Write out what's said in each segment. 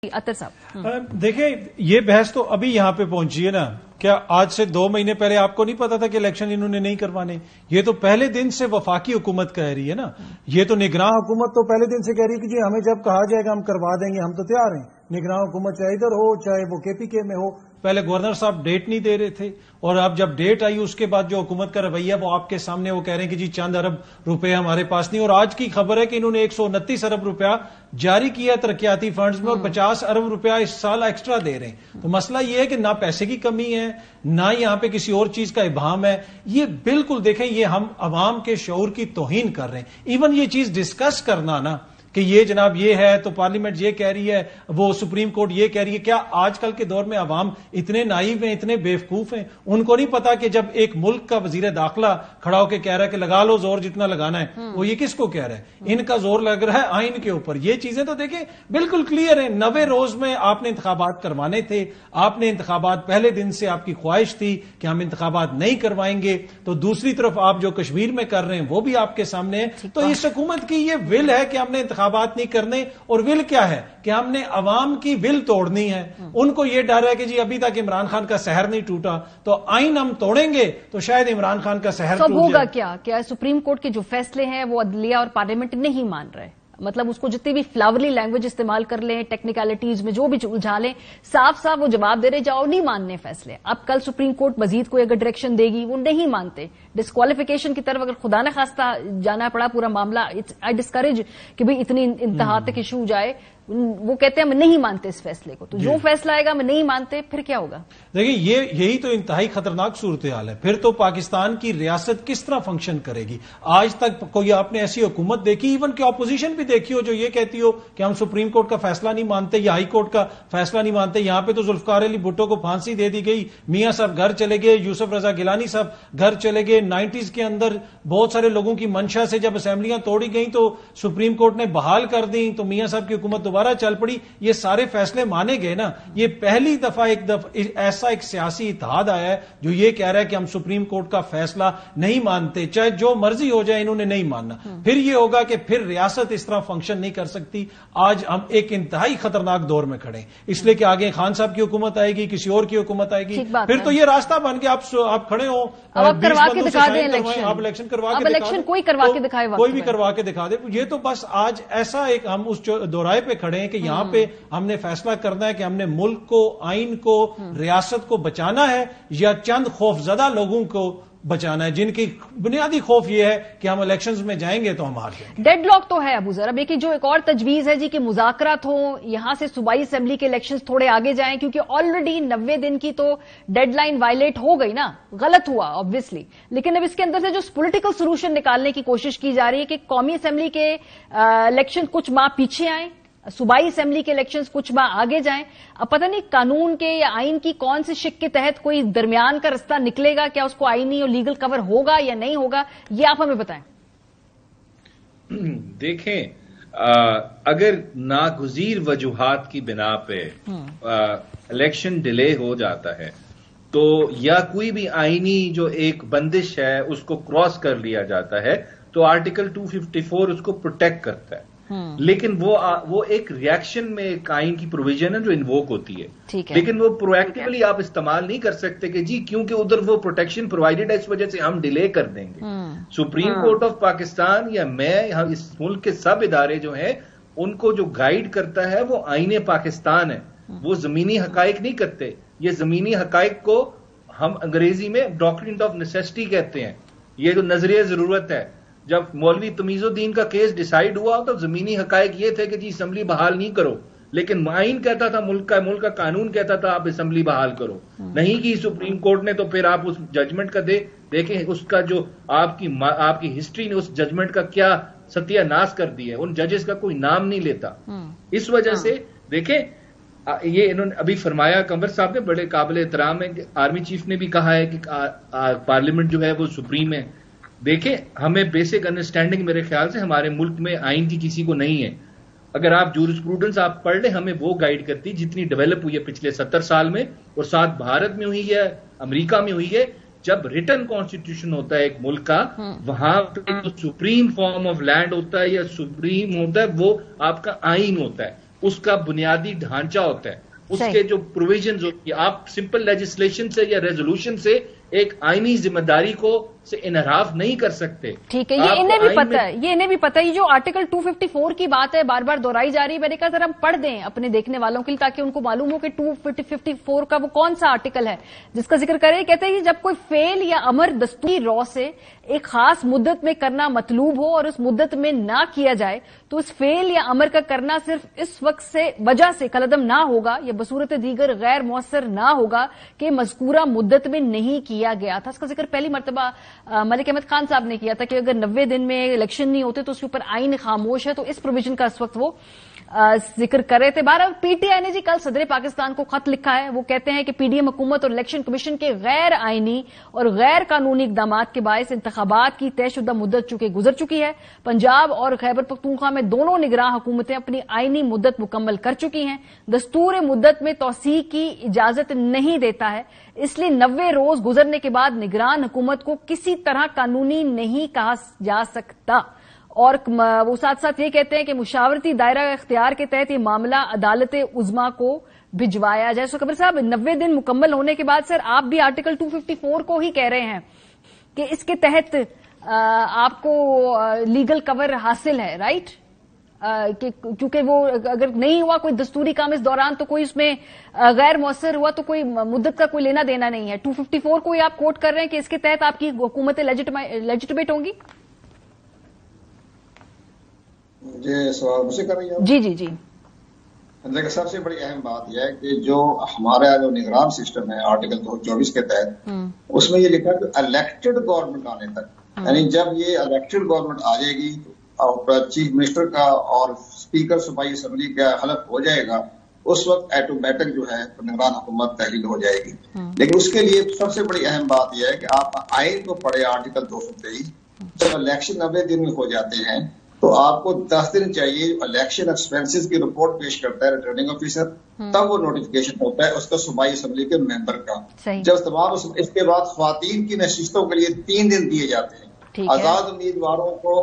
अतर साहब देखिए, ये बहस तो अभी यहां पे पहुंची है ना। क्या आज से 2 महीने पहले आपको नहीं पता था कि इलेक्शन इन्होंने नहीं करवाने? ये तो पहले दिन से वफाकी हुकूमत कह रही है ना। ये तो निगरान हुकूमत तो पहले दिन से कह रही है कि जी हमें जब कहा जाएगा हम करवा देंगे, हम तो तैयार हैं। निगरान हुकूमत चाहे इधर हो चाहे वो केपीके में हो, पहले गवर्नर साहब डेट नहीं दे रहे थे, और अब जब डेट आई उसके बाद जो हुकूमत का रवैया वो आपके सामने वो कह रहे हैं कि जी चंद अरब रुपए हमारे पास नहीं। और आज की खबर है कि इन्होंने 129 अरब रुपया जारी किया तरक्याती फंड्स में और 50 अरब रुपया इस साल एक्स्ट्रा दे रहे हैं। तो मसला ये है कि ना पैसे की कमी है, ना यहां पे किसी और चीज का इबाम है। ये बिल्कुल देखें, ये हम अवाम के शऊर की तौहीन कर रहे हैं। इवन ये चीज डिस्कस करना ना कि ये जनाब ये है तो पार्लियामेंट ये कह रही है, वो सुप्रीम कोर्ट ये कह रही है। क्या आजकल के दौर में अवाम इतने नाइव हैं, इतने बेवकूफ हैं, उनको नहीं पता कि जब एक मुल्क का वजीर दाखिला खड़ा होकर कह रहा है कि लगा लो जोर जितना लगाना है, वो ये किसको कह रहा है? इनका जोर लग रहा है आइन के ऊपर। ये चीजें तो देखें बिल्कुल क्लियर है। 90 रोज में आपने इंतखाबात करवाने थे, आपने इंतखाबात पहले दिन से आपकी ख्वाहिश थी कि हम इंतखाबात नहीं करवाएंगे। तो दूसरी तरफ आप जो कश्मीर में कर रहे हैं वो भी आपके सामने है। तो इस हुकूमत की ये विल है कि हमने बात नहीं करने, और विल क्या है कि हमने अवाम की विल तोड़नी है। उनको यह डर है कि जी अभी तक इमरान खान का सहर नहीं टूटा, तो आइन हम तोड़ेंगे तो शायद इमरान खान का सहर टूट जाए। होगा क्या सुप्रीम कोर्ट के जो फैसले हैं वो अदलिया और पार्लियामेंट नहीं मान रहे? मतलब उसको जितनी भी फ्लावरली लैंग्वेज इस्तेमाल कर लें, टेक्निकलिटीज में जो भी उलझा लें, साफ साफ वो जवाब दे रहे जाओ नहीं मानने फैसले। अब कल सुप्रीम कोर्ट मजीद कोई अगर डायरेक्शन देगी वो नहीं मानते, डिस्क्वालिफिकेशन की तरफ अगर खुदा न खास्ता जाना पड़ा पूरा मामला, आई डिस्करेज कि भाई इतनी इंतहा तक इशू जाए। वो कहते हैं हम नहीं मानते इस फैसले को, तो जो फैसला आएगा हम नहीं मानते, फिर क्या होगा? देखिए यही तो इंतहाई खतरनाक सूरत हाल है। फिर तो पाकिस्तान की रियासत किस तरह फंक्शन करेगी? आज तक कोई आपने ऐसी हुकूमत देखी, इवन कि ऑपोजिशन भी देखी हो, जो ये कहती हो कि हम सुप्रीम कोर्ट का फैसला नहीं मानते या हाई कोर्ट का फैसला नहीं मानते। यहां पे तो जुल्फकार अली भुट्टो को फांसी दे दी गई, मियां साहब घर चले गए, यूसुफ रजा गिलानी साहब घर चले गए। 90s के अंदर बहुत सारे लोगों की मंशा से जब असेंबलियां तोड़ी गई तो सुप्रीम कोर्ट ने बहाल कर दी, तो मियां साहब की हुकूमत दोबारा चल पड़ी। ये सारे फैसले माने गए ना। ये पहली दफा ऐसा एक सियासी इत्तेहाद आया है जो ये कह रहा है कि हम सुप्रीम कोर्ट का फैसला नहीं मानते, चाहे जो मर्जी हो जाए, इन्होंने नहीं मानना। फिर ये होगा कि फिर रियासत इस तरह फंक्शन नहीं कर सकती। आज हम एक इंतहाई खतरनाक दौर में खड़े हैं, इसलिए कि आगे खान साहब की हुकूमत आएगी, किसी और की हुकूमत आएगी, फिर तो ये रास्ता बन के आप खड़े हो, आप करवा के दिखा दें इलेक्शन, आप इलेक्शन करवा के इलेक्शन कोई करवा के दिखाए, कोई भी करवा के दिखा दे। ये तो बस आज ऐसा एक हम उस दोराए पे खड़े हैं कि यहां पे हमने फैसला करना है कि हमने मुल्क को, आइन को, रियासत को बचाना है या चंद खौफजदा लोगों को बचाना है जिनकी बुनियादी खौफ ये है कि हम इलेक्शंस में जाएंगे तो हम हार जाएंगे। डेडलॉक तो है अबू जरा बेकी, जो एक और तजवीज है जी कि मुज़ाकरात हो, यहां से सूबाई असेंबली के इलेक्शंस थोड़े आगे जाएं, क्योंकि ऑलरेडी 90 दिन की तो डेडलाइन वायलेट हो गई ना। गलत हुआ ऑब्वियसली, लेकिन अब इसके अंदर से जो पॉलिटिकल सोल्यूशन निकालने की कोशिश की जा रही है कि कौमी असेंबली के इलेक्शन कुछ माह पीछे आए, सूबाई असेंबली के इलेक्शंस कुछ माह आगे जाएं। अब पता नहीं कानून के या आइन की कौन से शिक के तहत कोई दरमियान का रास्ता निकलेगा, क्या उसको आईनी और लीगल कवर होगा या नहीं होगा, ये आप हमें बताएं। देखें, अगर नागुज़ीर वजूहात की बिना पे इलेक्शन डिले हो जाता है तो या कोई भी आईनी जो एक बंदिश है उसको क्रॉस कर लिया जाता है तो आर्टिकल 254 उसको प्रोटेक्ट करता है। लेकिन वो एक रिएक्शन में एक आइन की प्रोविजन है जो इन्वोक होती है, लेकिन वो प्रोएक्टिवली आप इस्तेमाल नहीं कर सकते कि जी क्योंकि उधर वो प्रोटेक्शन प्रोवाइडेड है इस वजह से हम डिले कर देंगे। सुप्रीम कोर्ट ऑफ पाकिस्तान या मैं, इस मुल्क के सब इदारे जो हैं उनको जो गाइड करता है वो आईने पाकिस्तान है, वो जमीनी हकाइक नहीं करते। ये जमीनी हकाइक को हम अंग्रेजी में डॉक्ट्रिन ऑफ नेसेसिटी कहते हैं। ये जो नजरिया जरूरत है, जब मौलवी तमीजुद्दीन का केस डिसाइड हुआ तो जमीनी हकाइक ये थे कि जी असेंबली बहाल नहीं करो, लेकिन आइन कहता था, मुल्क का कानून कहता था आप असेंबली बहाल करो। नहीं की सुप्रीम कोर्ट ने, तो फिर आप उस जजमेंट का देखें उसका जो आपकी हिस्ट्री ने उस जजमेंट का क्या सत्यानाश कर दिया है। उन जजेस का कोई नाम नहीं लेता। इस वजह से देखें, ये इन्होंने अभी फरमाया, कंवर साहब ने बड़े काबिल एहतराम है, आर्मी चीफ ने भी कहा है कि पार्लियामेंट जो है वो सुप्रीम है। देखें, हमें बेसिक अंडरस्टैंडिंग मेरे ख्याल से हमारे मुल्क में आइन की किसी को नहीं है। अगर आप जूरिस्प्रूडेंस आप पढ़ लें, हमें वो गाइड करती जितनी डेवलप हुई है पिछले 70 साल में, और साथ भारत में हुई है, अमेरिका में हुई है। जब रिटन कॉन्स्टिट्यूशन होता है एक मुल्क का, वहां पे जो सुप्रीम फॉर्म ऑफ लैंड होता है या सुप्रीम होता है वो आपका आइन होता है। اس کا بنیادی ڈھانچہ ہوتا ہے، اس کے جو پروویژنز ہوتی ہیں. آپ سمپل لیجسلیشن سے یا ریزولوشن سے ایک آئینی ذمہ داری کو سے انحراف نہیں کر سکتے. ٹھیک ہے، یہ انہیں بھی پتا ہے، یہ جو آرٹیکل 254 کی بات ہے بار بار دہرائی جا رہی ہے، میں نے کہا ذرا ہم پڑھ دیں اپنے دیکھنے والوں کے لیے تاکہ ان کو معلوم ہو کہ 254 کا وہ کون سا آرٹیکل ہے جس کا ذکر کرے. کہتے ہیں کہ جب کوئی فعل یا امر دستوری رو سے ایک خاص مدت میں کرنا مطلوب ہو اور اس مدت میں نہ کیا جائے تو اس فعل یا امر کا کرنا صرف اس وقت سے وجہ سے کالعدم نہ ہوگا یا بصورت دیگر غیر مؤثر نہ ہوگا کہ مذکورہ مدت میں نہیں کیا گیا تھا. اس کا ذکر پہلی مرتبہ ملک احمد خان صاحب نے کیا تھا کہ اگر 90 دن میں الیکشن نہیں ہوتے تو اس کے اوپر آئین خاموش ہے، تو اس پروویژن کا اس وقت وہ ذکر کر رہے تھے. بہرحال پی ٹی آئی نے جی کل صدر پاکستان کو خط لکھا ہے. وہ کہتے ہیں کہ پی ڈی ایم حکومت اور الیکشن کمیشن کے غیر آئینی اور غیر قانونی اقدامات کے باعث انتخابات کی طے شدہ مدت چونکہ گزر چکی ہے. پنجاب اور خیبر پختونخوا میں دونوں نگراں حکومتیں اپنی آئینی مدت مکمل کر چکی ہیں. دستور مدت میں توسیع کی اجازت نہیں دیتا ہے، اس لیے 90 روز گزرنے کے بعد نگران حکومت کو کسی طرح قانونی نہیں کہا جا سکتا. اور وہ ساتھ ساتھ یہ کہتے ہیں کہ مشاورتی دائرہ اختیار کے تحت یہ معاملہ عدالت عظمیٰ کو بھجوایا جائے. سو خبر صاحب 90 دن مکمل ہونے کے بعد سر آپ بھی آرٹیکل 254 کو ہی کہہ رہے ہیں کہ اس کے تحت آپ کو لیگل کور حاصل ہے، رائٹ؟ کیونکہ وہ اگر نہیں ہوا کوئی دستوری کام اس دوران تو کوئی اس میں غیر مؤثر ہوا تو کوئی مدت کا کوئی لینا دینا نہیں ہے. 254 کو ہی آپ کوٹ کر رہے ہیں کہ اس کے تحت آپ کی حکومتیں لیجٹمیٹ ہوں گی. یہ سوال مجھ سے کر رہی ہے؟ جی جی جی. دیکھیں سب سے بڑی اہم بات یہ ہے کہ جو ہمارا جو نگران سسٹم ہے آرٹیکل 224 کے تحت اس میں یہ لکھا کہ الیکٹڈ گورنمنٹ آنے تک، یعنی جب یہ الیکٹڈ گورنمنٹ آ جائے گی چیف منسٹر کا اور اسپیکر صوبائی اسمبلی کا حلف ہو جائے گا، اس وقت ایٹومیٹک جو ہے نگران حکومت تحلیل ہو جائے گی. لیکن اس کے لیے سب سے بڑی اہم بات یہ ہے کہ آپ آئین کو پڑھے آرٹیکل 223. جب الیکشن 90 دن میں ہو جاتے ہیں تو آپ کو 10 دن چاہیے. الیکشن ایکسپینسز کی رپورٹ پیش کرتا ہے ریٹرننگ آفیسر، تب وہ نوٹیفکیشن ہوتا ہے اس کا صوبائی اسمبلی کے ممبر کا. جب تمام اس کے بعد خواتین کی نشستوں کے لیے 3 دن دیے جاتے ہیں. آزاد امیدواروں کو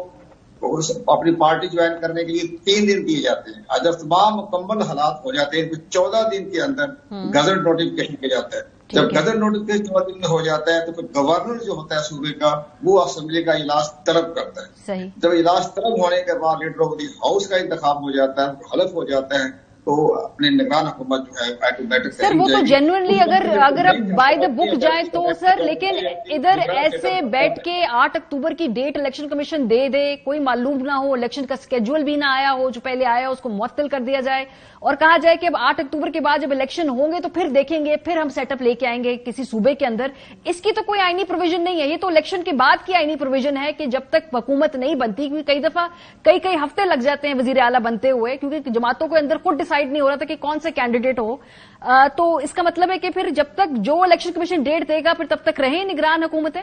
اپنی پارٹی جوائن کرنے کے لیے 3 دن دیے جاتے ہیں. جب تمام مکمل حالات ہو جاتے ہیں تو 14 دن کے اندر گزٹ نوٹیفکیشن کیا جاتا ہے. جب گزٹ نوٹیفکیشن 14 دن میں ہو جاتا ہے تو پھر گورنر جو ہوتا ہے صوبے کا وہ اسمبلی کا اجلاس طلب کرتا ہے. جب اجلاس طلب ہونے کے بعد لیڈر آف دی ہاؤس کا انتخاب ہو جاتا ہے، حلف ہو جاتا ہے، تو اپنے نگران حکومت جو ہے ایٹومیٹک سر وہ تو جینوئنلی اگر آپ بائی دا بک جائیں تو سر، لیکن ادھر ایسے بیٹھ کے 8 اکتوبر کی ڈیٹ الیکشن کمیشن دے دے، کوئی معلوم نہ ہو، الیکشن کا اسکیڈول بھی نہ آیا ہو، جو پہلے آیا اس کو معطل کر دیا جائے اور کہا جائے کہ اب 8 اکتوبر کے بعد جب الیکشن ہوں گے تو پھر دیکھیں گے، پھر ہم سیٹ اپ لے کے آئیں گے کسی صوبے کے اندر. اس کی تو کوئی آئینی پروویژن نہیں ہے. یہ تو الیکشن کے بعد کی آئینی پروویژن ہے کہ جب تک حکومت نہیں بنتی، کیونکہ کئی دفعہ کئی ہفتے لگ جاتے ہیں وزیر اعلیٰ بنتے ہوئے، کیونکہ جماعتوں کے اندر خود ڈیسائیڈ نہیں ہو رہا تھا کہ کون سے کینڈیڈیٹ ہو. تو اس کا مطلب ہے کہ پھر جب تک جو الیکشن کمیشن ڈیٹ دے گا پھر تب تک رہیں نگران حکومتیں.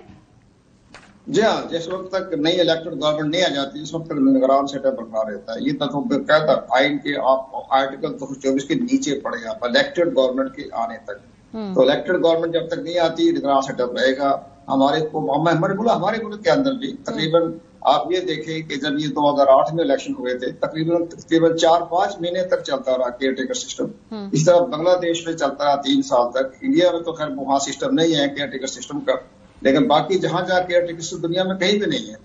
جی ہاں، جس وقت تک نئی الیکٹڈ گورنمنٹ نہیں آ جاتی اس وقت تک نگران سیٹ اپ برقرار رہتا ہے. یہ تو کہتا آئین کے آپ آرٹیکل 224 کے نیچے پڑے آپ الیکٹڈ گورنمنٹ کے آنے تک. تو الیکٹڈ گورنمنٹ جب تک نہیں آتی نگران سیٹ اپ رہے گا. ہمارے ملک کے اندر بھی تقریباً آپ یہ دیکھیں کہ جب یہ 2008 میں الیکشن ہوئے تھے تقریباً 4-5 مہینے تک چلتا رہا کیئر ٹیکر سسٹم. اس طرح بنگلہ دیش میں چلتا رہا 3 سال تک. انڈیا میں تو خیر وہاں سسٹم نہیں ہے کیئر ٹیکر سسٹم کا، لیکن باقی جہاں کیئر ٹیکر سسٹم دنیا میں کہیں بھی نہیں ہے.